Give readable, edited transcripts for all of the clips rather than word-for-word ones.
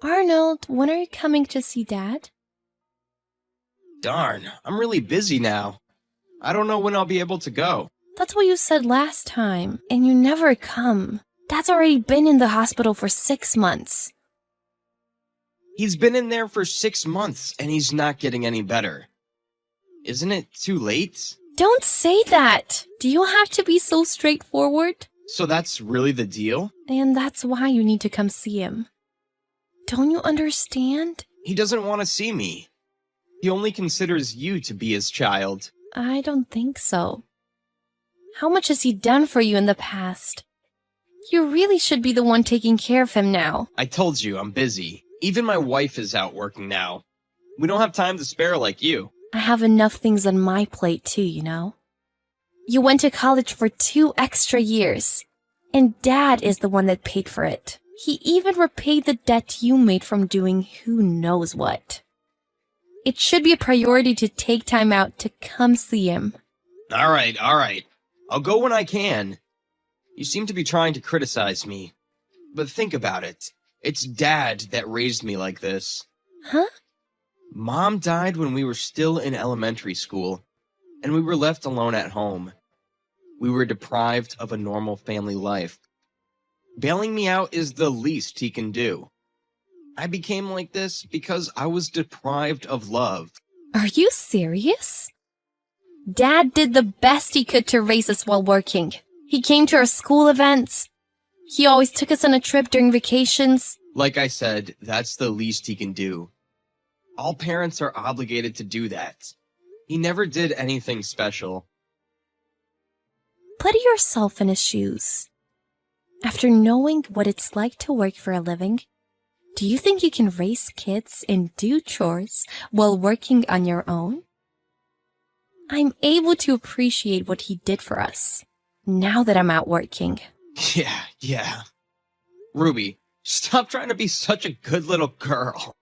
Arnold, when are you coming to see Dad? Darn, I'm really busy now. I don't know when I'll be able to go. That's what you said last time, and you never come. Dad's already been in the hospital for 6 months. He's been in there for 6 months, and he's not getting any better. Isn't it too late? Don't say that! Do you have to be so straightforward? So that's really the deal? And that's why you need to come see him. Don't you understand? He doesn't want to see me. He only considers you to be his child. I don't think so. How much has he done for you in the past? You really should be the one taking care of him now. I told you, I'm busy. Even my wife is out working now. We don't have time to spare like you. I have enough things on my plate too, you know. You went to college for 2 extra years, and Dad is the one that paid for it. He even repaid the debt you made from doing who knows what. It should be a priority to take time out to come see him. All right. I'll go when I can. You seem to be trying to criticize me. But think about it. It's Dad that raised me like this. Huh? Mom died when we were still in elementary school, and we were left alone at home. We were deprived of a normal family life. Bailing me out is the least he can do. I became like this because I was deprived of love. Are you serious? Dad did the best he could to raise us while working. He came to our school events. He always took us on a trip during vacations. Like I said, that's the least he can do. All parents are obligated to do that. He never did anything special. Put yourself in his shoes. After knowing what it's like to work for a living, do you think you can raise kids and do chores while working on your own? I'm able to appreciate what he did for us, now that I'm out working. Yeah. Ruby, stop trying to be such a good little girl.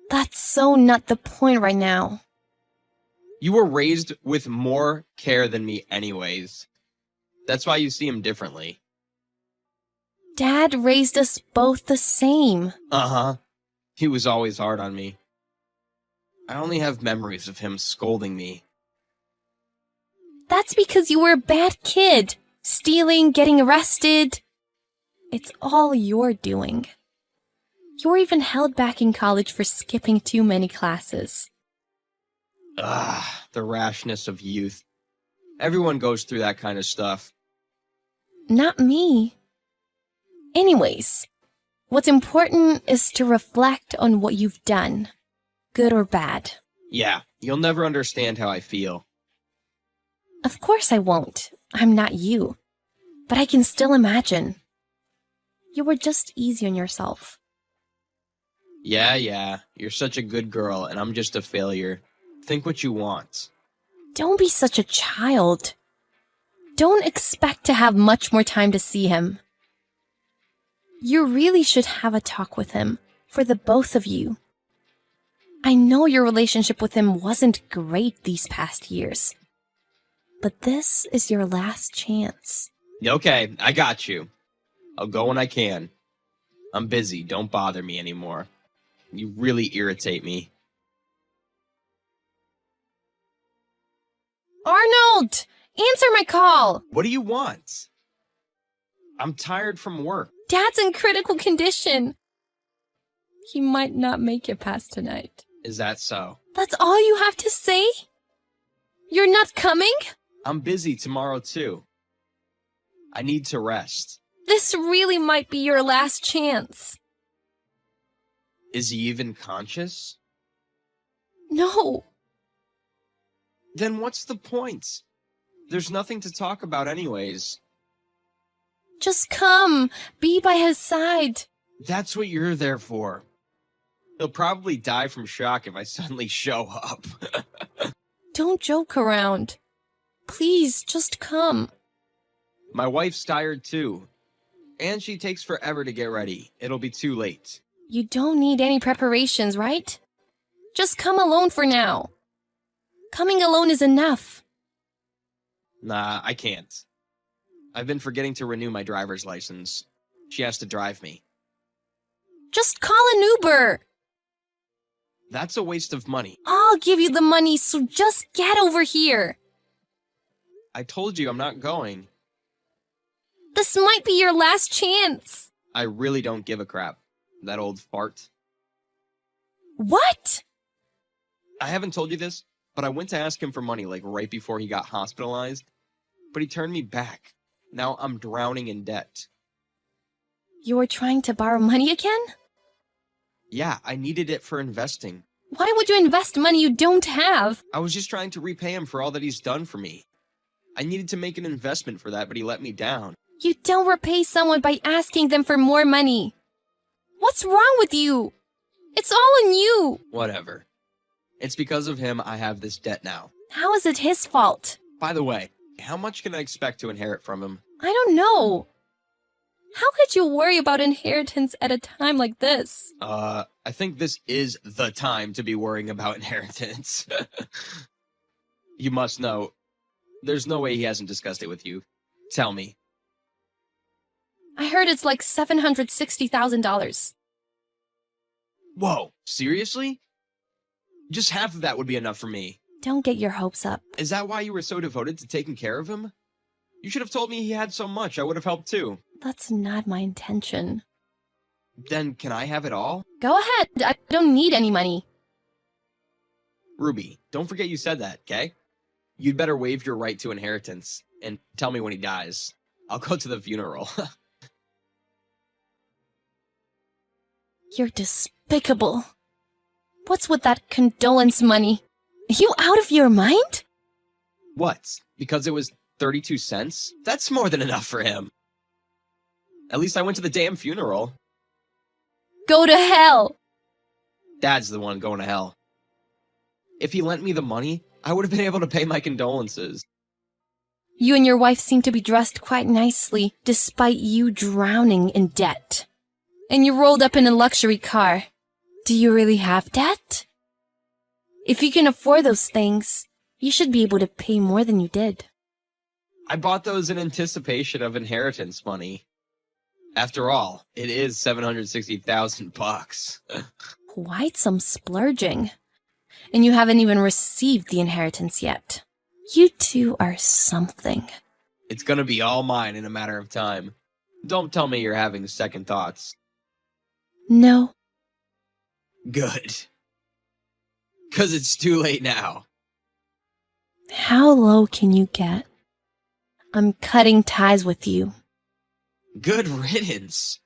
That's so not the point right now. You were raised with more care than me anyways. That's why you see him differently. Dad raised us both the same. Uh-huh. He was always hard on me. I only have memories of him scolding me. That's because you were a bad kid. Stealing, getting arrested. It's all your doing. You were even held back in college for skipping too many classes. The rashness of youth. Everyone goes through that kind of stuff. Not me. Anyways, what's important is to reflect on what you've done, good or bad. Yeah, you'll never understand how I feel. Of course I won't. I'm not you. But I can still imagine. You were just easy on yourself. Yeah, you're such a good girl, and I'm just a failure. Think what you want. Don't be such a child. Don't expect to have much more time to see him. You really should have a talk with him, for the both of you. I know your relationship with him wasn't great these past years, but this is your last chance. Okay, I got you. I'll go when I can. I'm busy, don't bother me anymore. You really irritate me. Arnold! Answer my call! What do you want? I'm tired from work. Dad's in critical condition. He might not make it past tonight. Is that so? That's all you have to say? You're not coming? I'm busy tomorrow too. I need to rest. This really might be your last chance. Is he even conscious? No. Then what's the point? There's nothing to talk about anyways. Just come. Be by his side. That's what you're there for. He'll probably die from shock if I suddenly show up. Don't joke around. Please, just come. My wife's tired too. And she takes forever to get ready. It'll be too late. You don't need any preparations, right? Just come alone for now. Coming alone is enough. Nah, I can't. I've been forgetting to renew my driver's license. She has to drive me. Just call an Uber. That's a waste of money. I'll give you the money, so just get over here. I told you I'm not going. This might be your last chance. I really don't give a crap. That old fart. What? I haven't told you this, but I went to ask him for money like right before he got hospitalized. But he turned me back. Now I'm drowning in debt. You were trying to borrow money again? Yeah, I needed it for investing. Why would you invest money you don't have? I was just trying to repay him for all that he's done for me. I needed to make an investment for that, but he let me down. You don't repay someone by asking them for more money. What's wrong with you? It's all on you. Whatever. It's because of him I have this debt now. How is it his fault? By the way, how much can I expect to inherit from him? I don't know. How could you worry about inheritance at a time like this? I think this is the time to be worrying about inheritance. You must know. There's no way he hasn't discussed it with you. Tell me. I heard it's like $760,000. Whoa, seriously? Just half of that would be enough for me. Don't get your hopes up. Is that why you were so devoted to taking care of him? You should have told me he had so much. I would have helped too. That's not my intention. Then can I have it all? Go ahead. I don't need any money. Ruby, don't forget you said that, okay? You'd better waive your right to inheritance and tell me when he dies. I'll go to the funeral. You're despicable. What's with that condolence money? Are you out of your mind? What? Because it was 32 cents? That's more than enough for him. At least I went to the damn funeral. Go to hell. Dad's the one going to hell. If he lent me the money, I would have been able to pay my condolences. You and your wife seem to be dressed quite nicely, despite you drowning in debt. And you rolled up in a luxury car. Do you really have debt? If you can afford those things, you should be able to pay more than you did. I bought those in anticipation of inheritance money. After all, it is $760,000. Quite some splurging. And you haven't even received the inheritance yet. You two are something. It's gonna be all mine in a matter of time. Don't tell me you're having second thoughts. No. Good. 'Cause it's too late now. How low can you get? I'm cutting ties with you. Good riddance.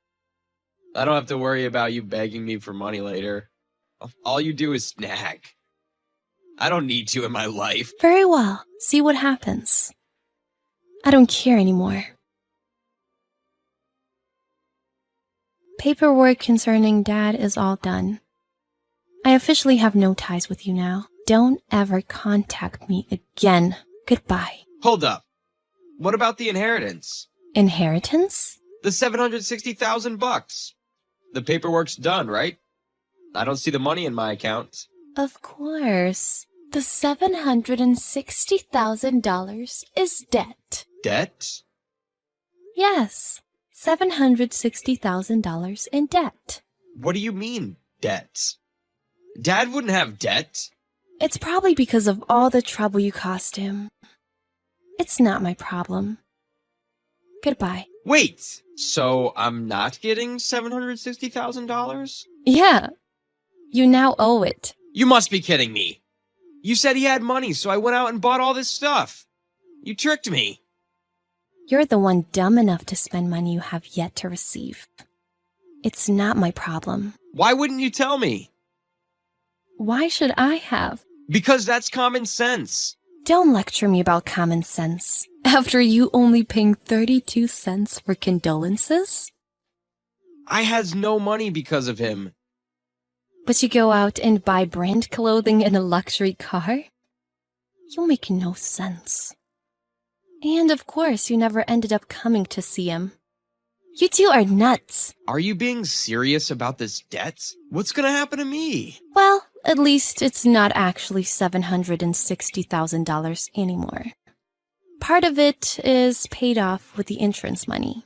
I don't have to worry about you begging me for money later. All you do is snag. I don't need you in my life. Very well. See what happens. I don't care anymore. Paperwork concerning Dad is all done. I officially have no ties with you now. Don't ever contact me again. Goodbye. Hold up. What about the inheritance? Inheritance? The $760,000. The paperwork's done, right? I don't see the money in my account. Of course. The $760,000 is debt. Debt? Yes. $760,000 in debt. What do you mean, debt? Dad wouldn't have debt. It's probably because of all the trouble you caused him. It's not my problem. Goodbye. Wait, so I'm not getting $760,000? Yeah. You now owe it. You must be kidding me. You said he had money, so I went out and bought all this stuff. You tricked me. You're the one dumb enough to spend money you have yet to receive. It's not my problem. Why wouldn't you tell me? Why should I have? Because that's common sense. Don't lecture me about common sense. After you only paying 32 cents for condolences? I has no money because of him. But you go out and buy brand clothing and a luxury car? You make no sense. And of course, you never ended up coming to see him. You two are nuts. Are you being serious about this debt? What's gonna happen to me? Well, at least it's not actually $760,000 anymore. Part of it is paid off with the insurance money.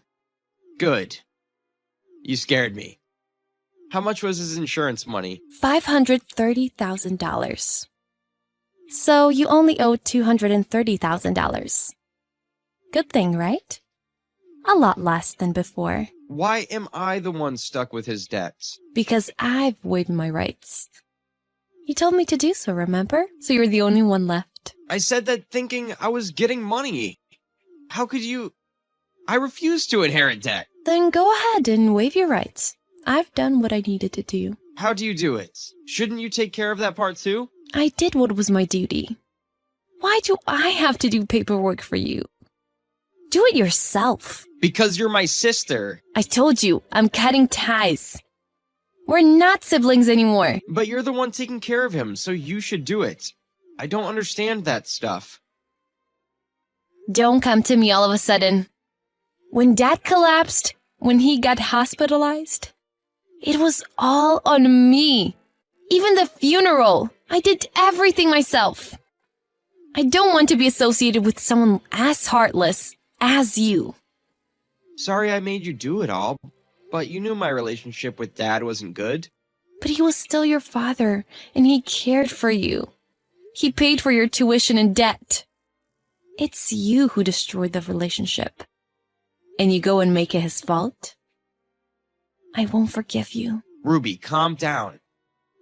Good. You scared me. How much was his insurance money? $530,000. So you only owe $230,000. Good thing, right? A lot less than before. Why am I the one stuck with his debts? Because I've waived my rights. You told me to do so, remember? So you're the only one left. I said that thinking I was getting money. How could you? I refuse to inherit debt. Then go ahead and waive your rights. I've done what I needed to do. How do you do it? Shouldn't you take care of that part too? I did what was my duty. Why do I have to do paperwork for you? Do it yourself. Because you're my sister. I told you, I'm cutting ties. We're not siblings anymore. But you're the one taking care of him, so you should do it. I don't understand that stuff. Don't come to me all of a sudden. When Dad collapsed, when he got hospitalized, it was all on me. Even the funeral. I did everything myself. I don't want to be associated with someone as heartless as you. Sorry I made you do it all, but you knew my relationship with Dad wasn't good. But he was still your father, and he cared for you. He paid for your tuition and debt. It's you who destroyed the relationship. And you go and make it his fault? I won't forgive you. Ruby, calm down.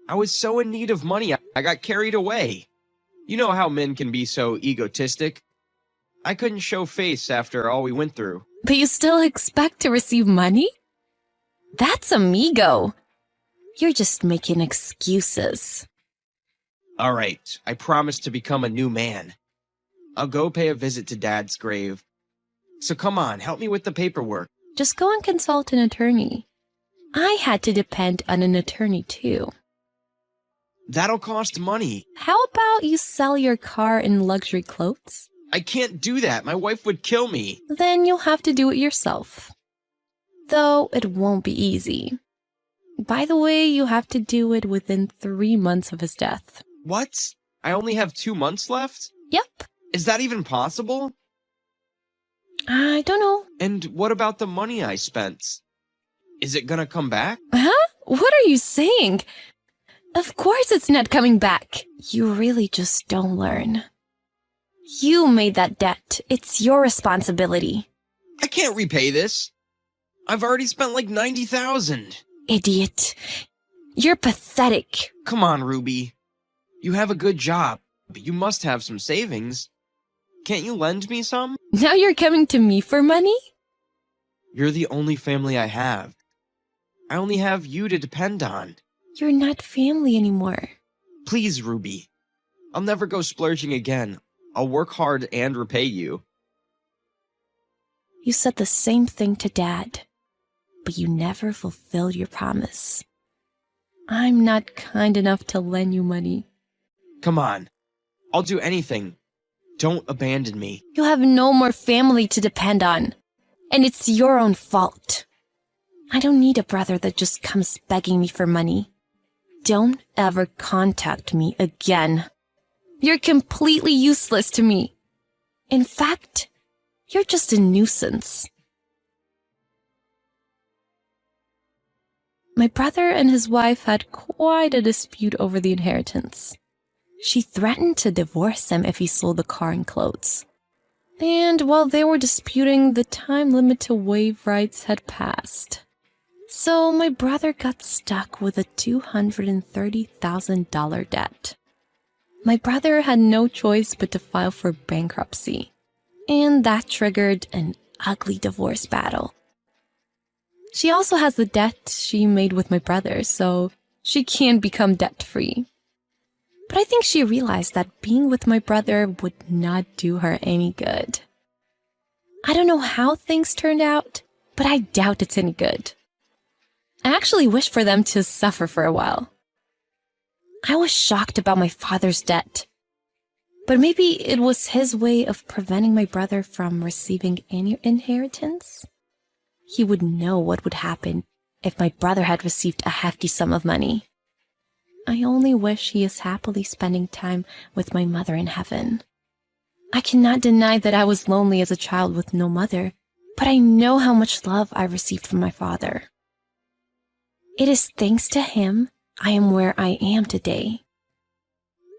I was so in need of money, I got carried away. You know how men can be so egotistic. I couldn't show face after all we went through. But you still expect to receive money? That's amigo. You're just making excuses. All right, I promise to become a new man. I'll go pay a visit to Dad's grave. So come on, help me with the paperwork. Just go and consult an attorney. I had to depend on an attorney too. That'll cost money. How about you sell your car and luxury clothes? I can't do that. My wife would kill me. Then you'll have to do it yourself. Though it won't be easy. By the way, you have to do it within 3 months of his death. What? I only have 2 months left? Yep. Is that even possible? I don't know. And what about the money I spent? Is it gonna come back? Huh? What are you saying? Of course it's not coming back. You really just don't learn. You made that debt. It's your responsibility. I can't repay this. I've already spent like $90,000. Idiot. You're pathetic. Come on, Ruby. You have a good job, but you must have some savings. Can't you lend me some? Now you're coming to me for money? You're the only family I have. I only have you to depend on. You're not family anymore. Please, Ruby. I'll never go splurging again. I'll work hard and repay you. You said the same thing to Dad, but you never fulfilled your promise. I'm not kind enough to lend you money. Come on. I'll do anything. Don't abandon me. You have no more family to depend on, and it's your own fault. I don't need a brother that just comes begging me for money. Don't ever contact me again. You're completely useless to me. In fact, you're just a nuisance. My brother and his wife had quite a dispute over the inheritance. She threatened to divorce him if he sold the car and clothes. And while they were disputing, the time limit to waive rights had passed. So my brother got stuck with a $230,000 debt. My brother had no choice but to file for bankruptcy, and that triggered an ugly divorce battle. She also has the debt she made with my brother, so she can't become debt-free. But I think she realized that being with my brother would not do her any good. I don't know how things turned out, but I doubt it's any good. I actually wish for them to suffer for a while. I was shocked about my father's debt, but maybe it was his way of preventing my brother from receiving any inheritance. He would know what would happen if my brother had received a hefty sum of money. I only wish he is happily spending time with my mother in heaven. I cannot deny that I was lonely as a child with no mother, but I know how much love I received from my father. It is thanks to him I am where I am today.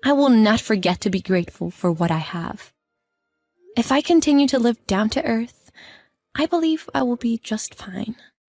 I will not forget to be grateful for what I have. If I continue to live down to earth, I believe I will be just fine.